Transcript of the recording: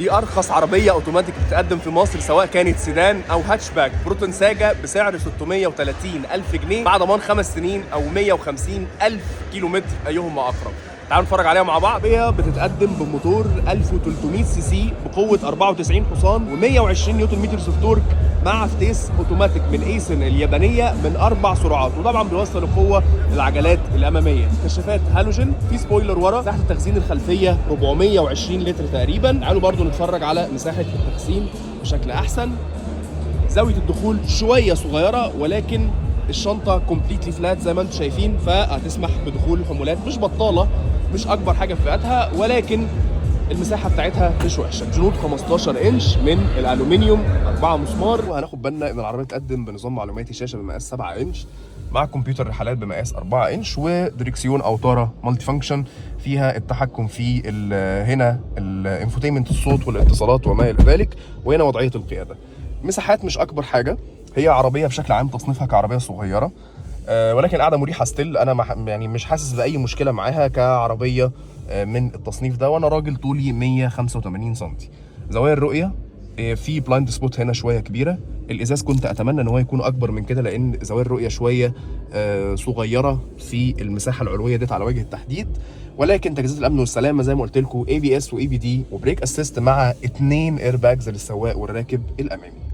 دي ارخص عربيه اوتوماتيك بتقدم في مصر، سواء كانت سيدان او هاتشباك، بروتون ساجا بسعر 630 الف جنيه مع ضمان 5 سنين او 150 الف كيلو متر ايهما اقرب. تعالوا نتفرج عليها مع بعض. هي بتتقدم بموتور 1300 سي سي بقوه 94 حصان و120 نيوتن متر سوفت تورك، مع فتيس اوتوماتيك من ايسن اليابانيه من 4 سرعات، وطبعا بيوصل القوه للعجلات الاماميه. كشافات هالوجين، في سبويلر ورا، مساحه التخزين الخلفيه 420 لتر تقريبا. تعالوا برضو نتفرج على مساحه التخزين بشكل احسن. زاويه الدخول شويه صغيره، ولكن الشنطه كومبليتلي فلات زي ما انتم شايفين، فهتسمح بدخول الحمولات. مش بطاله، مش اكبر حاجه في فئتها، ولكن المساحه بتاعتها مش وحشه. جنود 15 انش من الالومنيوم، 4 مسمار. وهناخد بالنا ان العربيه تقدم بنظام معلوماتي، شاشه بمقاس 7 انش مع كمبيوتر رحلات بمقاس 4 انش، ودريكسيون اوتاره مالتي فانكشن فيها التحكم في هنا الانفوتينمنت، الصوت والاتصالات وما الى ذلك، وهنا وضعيه القياده. مساحات مش اكبر حاجه. هي عربيه بشكل عام تصنيفها كعربيه صغيره، ولكن قاعده مريحه ستيل. انا يعني مش حاسس باي مشكله معاها كعربيه من التصنيف ده، وانا راجل طولي 185 سم. زوايا الرؤيه في بلايند سبوت هنا شويه كبيره. الازاز كنت اتمنى ان هو يكون اكبر من كده، لان زوايا الرؤيه شويه صغيره في المساحه العلويه ديت على وجه التحديد. ولكن تجهيزات الامن والسلامه زي ما قلت لكم، ABS و ABD وبريك اسيست مع 2 اير باجز للسواق والراكب الامامي.